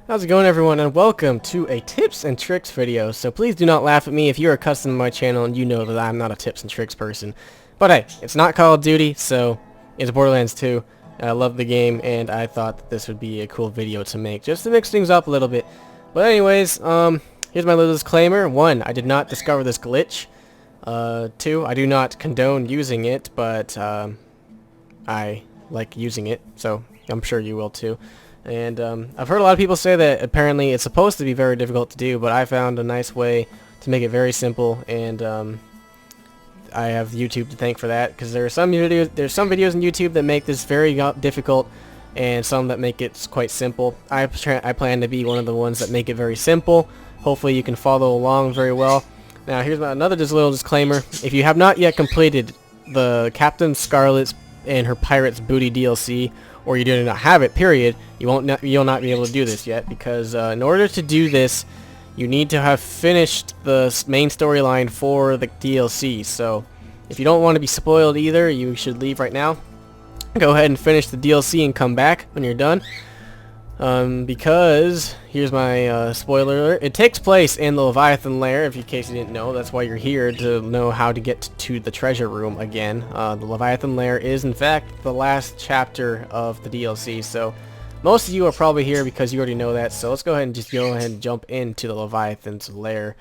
How's it going, everyone, and welcome to a tips and tricks video. So please do not laugh at me if you're accustomed to my channel and you know that I'm not a tips and tricks person. But hey, it's not Call of Duty, so it's Borderlands 2. I love the game, and I thought that this would be a cool video to make, just to mix things up a little bit. But anyways, here's my little disclaimer. 1, I did not discover this glitch. 2, I do not condone using it, but I like using it, so I'm sure you will too. And I've heard a lot of people say that apparently it's supposed to be very difficult to do, but I found a nice way to make it very simple, and I have YouTube to thank for that, because there's some videos on YouTube that make this very difficult, and some that make it quite simple. I plan to be one of the ones that make it very simple. Hopefully you can follow along very well. Now here's another little disclaimer. If you have not yet completed the Captain Scarlet's and her Pirates Booty DLC, or you do not have it, period, you'll not be able to do this yet, because in order to do this, you need to have finished the main storyline for the DLC. So if you don't want to be spoiled either, you should leave right now. Go ahead and finish the DLC and come back when you're done. Because here's my spoiler alert. It takes place in the Leviathan Lair, in case you didn't know. That's why you're here, to know how to get to the treasure room again. The Leviathan Lair is in fact the last chapter of the DLC, so most of you are probably here because you already know that. So let's go ahead and jump into the Leviathan's Lair,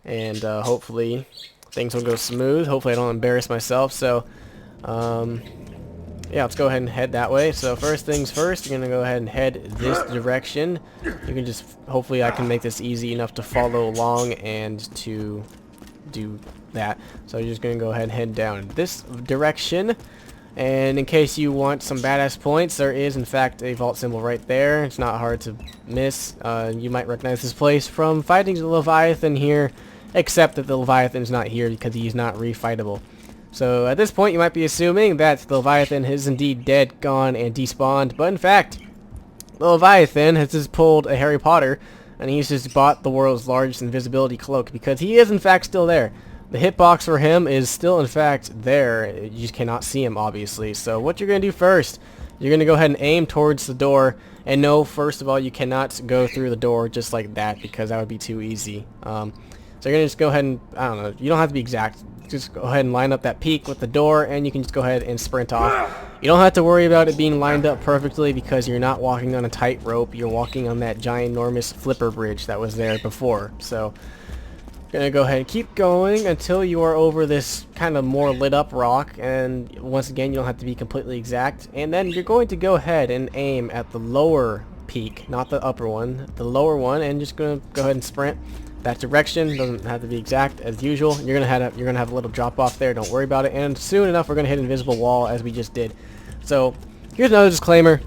and hopefully things will go smooth. Hopefully I don't embarrass myself. So yeah, let's go ahead and head that way. So first things first, you're going to go ahead and head this direction. You can just, hopefully I can make this easy enough to follow along and to do that. So you're just going to go ahead and head down this direction. And in case you want some badass points, there is in fact a vault symbol right there. It's not hard to miss. You might recognize this place from fighting the Leviathan here, except that the Leviathan is not here because he's not refightable. So at this point you might be assuming that the Leviathan is indeed dead, gone, and despawned, but in fact the Leviathan has just pulled a Harry Potter, and he's just bought the world's largest invisibility cloak, because he is in fact still there. The hitbox for him is still in fact there, you just cannot see him obviously. So what you're going to do first, you're going to go ahead and aim towards the door, and no, first of all, you cannot go through the door just like that, because that would be too easy. So you're going to just go ahead and, I don't know, you don't have to be exact. Just go ahead and line up that peak with the door, and you can just go ahead and sprint off. You don't have to worry about it being lined up perfectly, because you're not walking on a tight rope. You're walking on that giant enormous flipper bridge that was there before. So Gonna go ahead and keep going until you are over this kind of more lit up rock, and once again you don't have to be completely exact, and then you're going to go ahead and aim at the lower peak, not the upper one, the lower one, and just gonna go ahead and sprint that direction. Doesn't have to be exact as usual. You're gonna have a little drop off there, don't worry about it, and soon enough we're gonna hit an invisible wall as we just did. So here's another disclaimer.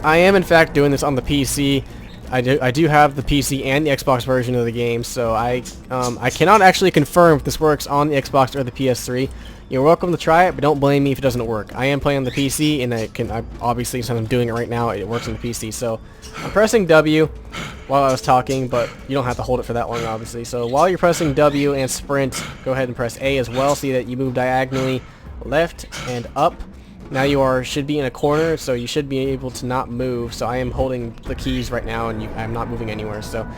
I am in fact doing this on the PC. I do have the PC and the Xbox version of the game, so I cannot actually confirm if this works on the Xbox or the PS3. You're welcome to try it, but don't blame me if it doesn't work. I am playing on the PC, and obviously since I'm doing it right now, it works on the PC. So I'm pressing W while I was talking, but you don't have to hold it for that long, obviously. So while you're pressing W and sprint, go ahead and press A as well. See that you move diagonally left and up. Now you should be in a corner, so you should be able to not move. So I am holding the keys right now, and I'm not moving anywhere. So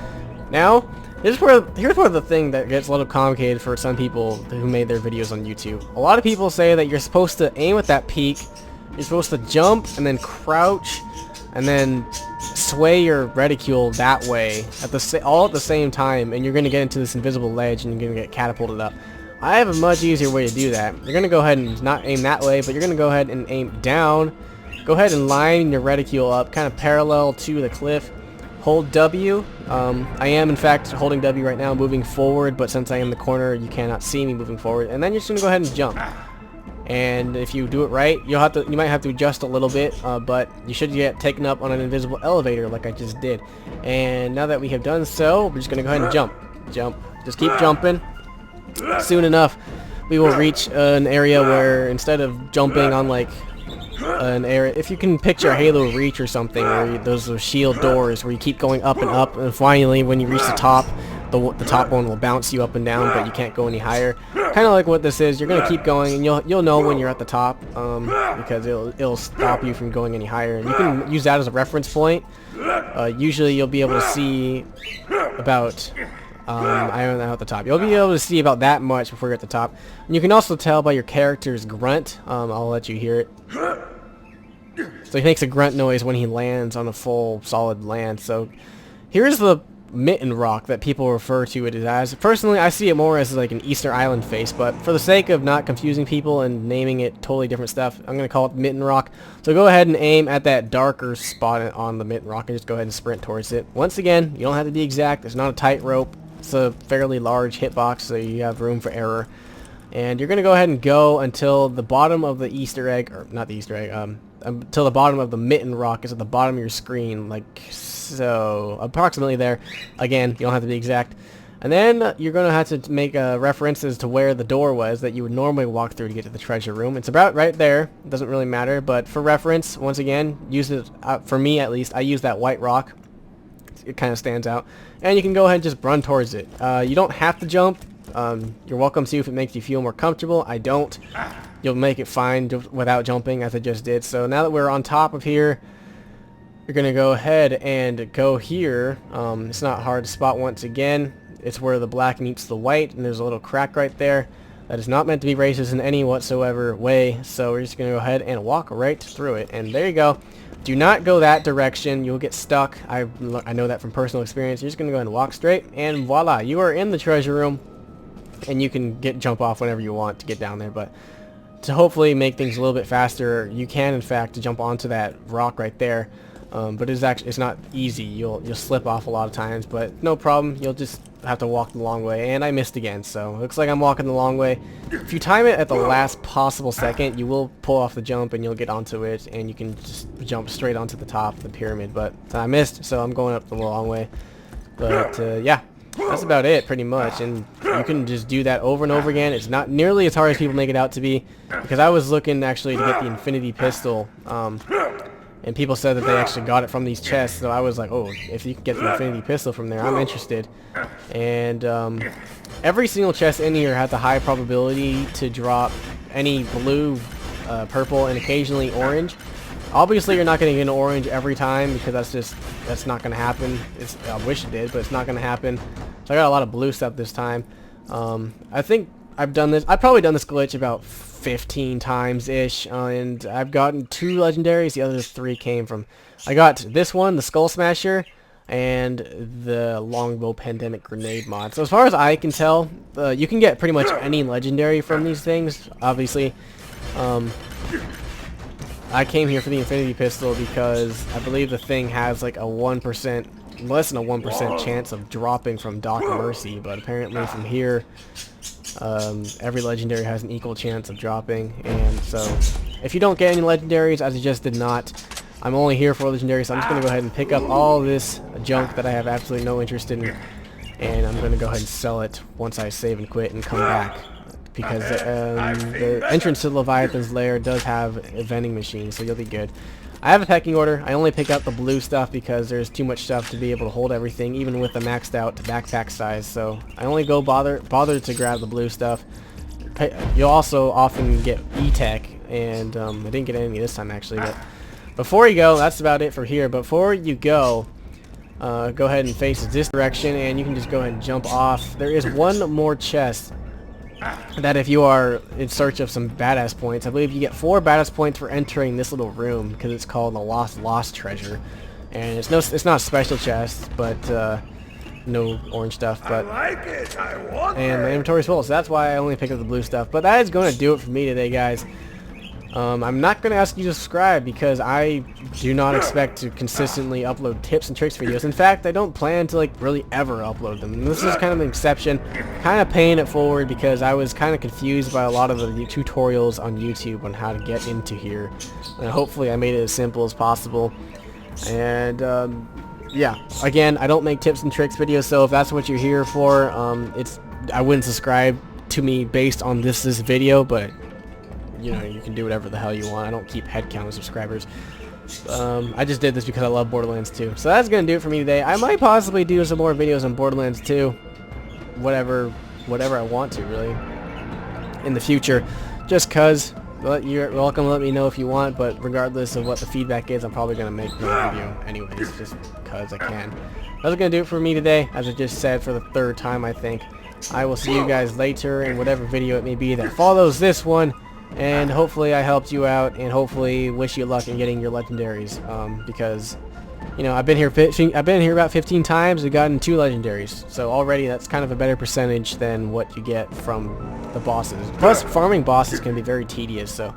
now, here's where the thing that gets a little complicated for some people who made their videos on YouTube. A lot of people say that you're supposed to aim at that peak, you're supposed to jump and then crouch, and then sway your reticule that way all at the same time, and you're going to get into this invisible ledge, and you're going to get catapulted up. I have a much easier way to do that. You're going to go ahead and not aim that way, but you're going to go ahead and aim down. Go ahead and line your reticule up, kind of parallel to the cliff. Hold W. I am in fact holding W right now, moving forward, but since I am in the corner, you cannot see me moving forward. And then you're just going to go ahead and jump. And if you do it right, you might have to adjust a little bit, but you should get taken up on an invisible elevator like I just did. And now that we have done so, we're just going to go ahead and jump. Jump. Just keep jumping. Soon enough, we will reach an area where instead of jumping on like an area, if you can picture Halo Reach or something, where those shield doors where you keep going up and up, and finally when you reach the top, the top one will bounce you up and down, but you can't go any higher. Kind of like what this is. You're gonna keep going, and you'll know when you're at the top, because it'll stop you from going any higher. And you can use that as a reference point. Usually you'll be able to see about. I don't know at the top. You'll be able to see about that much before you're at the top. And you can also tell by your character's grunt. I'll let you hear it. So he makes a grunt noise when he lands on a full solid land. So here's the mitten rock that people refer to it as. Personally, I see it more as like an Easter Island face, but for the sake of not confusing people and naming it totally different stuff, I'm going to call it mitten rock. So go ahead and aim at that darker spot on the mitten rock and just go ahead and sprint towards it. Once again, you don't have to be exact. It's not a tight rope. It's a fairly large hitbox, so you have room for error. And you're going to go ahead and go until the bottom of the Easter egg, or not the Easter egg, until the bottom of the mitten rock is at the bottom of your screen, like so, approximately there. Again, you don't have to be exact. And then you're going to have to make references to where the door was that you would normally walk through to get to the treasure room. It's about right there. It doesn't really matter, but for reference, once again, use it, for me at least, I use that white rock. It kind of stands out. And you can go ahead and just run towards it. You don't have to jump. You're welcome to if it makes you feel more comfortable. I don't. You'll make it fine without jumping, as I just did. So now that we're on top of here, you're going to go ahead and go here. It's not hard to spot once again. It's where the black meets the white, and there's a little crack right there. That is not meant to be racist in any whatsoever way. So we're just going to go ahead and walk right through it. And there you go. Do not go that direction. You'll get stuck. I know that from personal experience. You're just going to go ahead and walk straight, and voila, you are in the treasure room. And you can jump off whenever you want to get down there. But to hopefully make things a little bit faster, you can in fact jump onto that rock right there. But it's not easy. You'll slip off a lot of times, but no problem. You'll just have to walk the long way. And I missed again, so it looks like I'm walking the long way. If you time it at the last possible second, you will pull off the jump and you'll get onto it, and you can just jump straight onto the top of the pyramid. But I missed, so I'm going up the long way. But yeah, that's about it pretty much. And you can just do that over and over again. It's not nearly as hard as people make it out to be, because I was looking actually to get the infinity pistol. And people said that they actually got it from these chests, so I was like, oh, if you can get the infinity pistol from there, I'm interested. And every single chest in here had the high probability to drop any blue, purple, and occasionally orange. Obviously, you're not going to get an orange every time, because that's not going to happen. I wish it did, but it's not going to happen. So I got a lot of blue stuff this time. I think I've probably done this glitch about 15 times-ish, and I've gotten 2 legendaries. The other 3 came from... I got this one, the Skull Smasher, and the longbow pandemic grenade mod. So as far as I can tell, you can get pretty much any legendary from these things. Obviously, I came here for the infinity pistol because I believe the thing has like a 1%, less than a 1% chance of dropping from Doc Mercy, but apparently from here, every legendary has an equal chance of dropping. And so if you don't get any legendaries, as I just did not, I'm only here for legendaries, so I'm just going to go ahead and pick up all this junk that I have absolutely no interest in, and I'm going to go ahead and sell it once I save and quit and come back. Because the entrance to Leviathan's Lair does have a vending machine, so you'll be good. I have a pecking order. I only pick up the blue stuff because there's too much stuff to be able to hold everything, even with the maxed out backpack size. So I only go bother to grab the blue stuff. You'll also often get E-Tech, and I didn't get any this time actually. But before you go, that's about it for here. Before you go ahead and face this direction, and you can just go ahead and jump off. There is one more chest that if you are in search of some badass points, I believe you get 4 badass points for entering this little room because it's called the Lost Treasure, and it's not a special chest, but no orange stuff. But I like it. I want and my inventory's full, so that's why I only picked up the blue stuff. But that is going to do it for me today, guys. I'm not going to ask you to subscribe because I do not expect to consistently upload tips and tricks videos. In fact, I don't plan to like really ever upload them. And this is kind of an exception, kind of paying it forward because I was kind of confused by a lot of the tutorials on YouTube on how to get into here. And hopefully I made it as simple as possible. And yeah, again, I don't make tips and tricks videos, so if that's what you're here for, I wouldn't subscribe to me based on this video, but you know, you can do whatever the hell you want. I don't keep head count of subscribers. I just did this because I love Borderlands 2. So that's going to do it for me today. I might possibly do some more videos on Borderlands 2. Whatever I want to, really. In the future. Just because. You're welcome to let me know if you want, but regardless of what the feedback is, I'm probably going to make another video anyways, just because I can. That's going to do it for me today, as I just said for the 3rd time, I think. I will see you guys later in whatever video it may be that follows this one. And hopefully I helped you out, and hopefully wish you luck in getting your legendaries. Because, you know, I've been here about 15 times and gotten 2 legendaries. So already that's kind of a better percentage than what you get from the bosses. Plus, farming bosses can be very tedious. So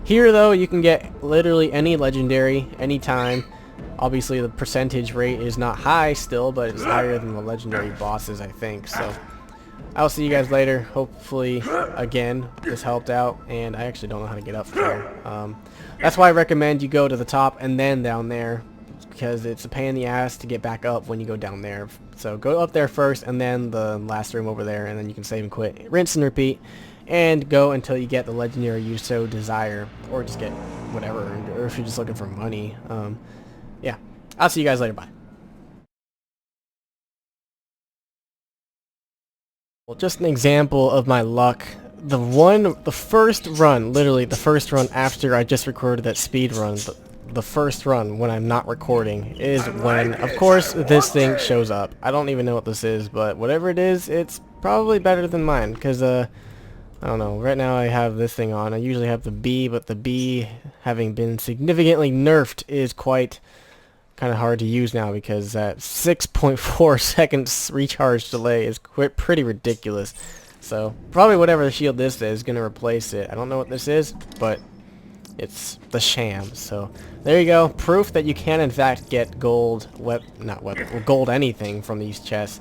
here, though, you can get literally any legendary anytime. Obviously, the percentage rate is not high still, but it's higher than the legendary bosses, I think. So I'll see you guys later. Hopefully, again, this helped out, and I actually don't know how to get up from here. That's why I recommend you go to the top and then down there, because it's a pain in the ass to get back up when you go down there. So go up there first, and then the last room over there, and then you can save and quit. Rinse and repeat, and go until you get the legendary you so desire, or just get whatever, or if you're just looking for money. Yeah, I'll see you guys later. Bye. Well, just an example of my luck. The first run, literally the first run after I just recorded that speed run, the first run when I'm not recording is when, of course, this thing shows up. I don't even know what this is, but whatever it is, it's probably better than mine, because, I don't know, right now I have this thing on. I usually have the B, but the B, having been significantly nerfed, is quite kind of hard to use now because that 6.4 seconds recharge delay is pretty ridiculous. So probably whatever the shield this is going to replace it. I don't know what this is, but it's the sham. So there you go, proof that you can in fact get gold gold anything from these chests.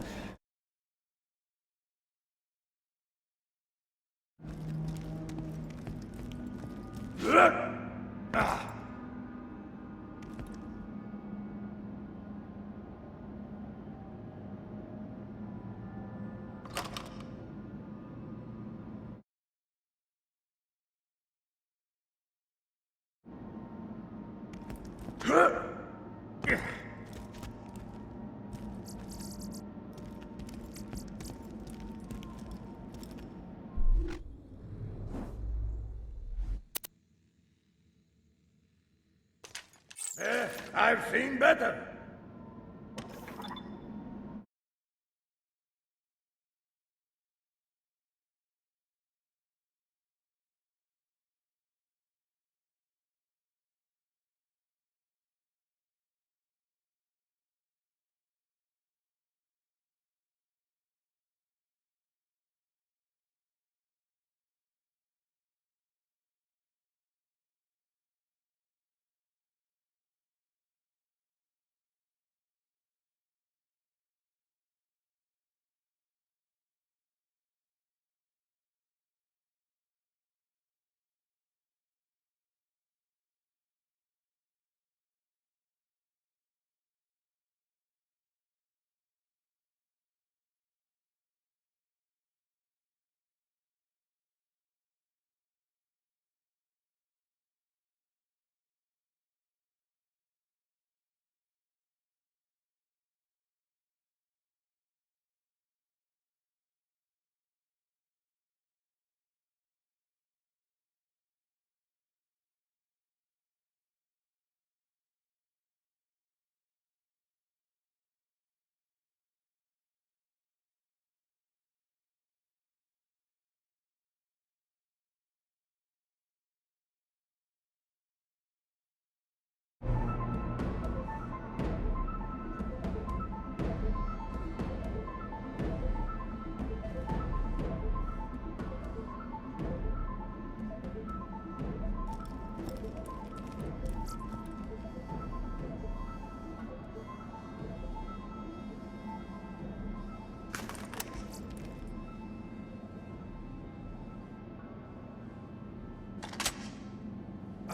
I've seen better.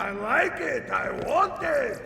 I like it. I want it.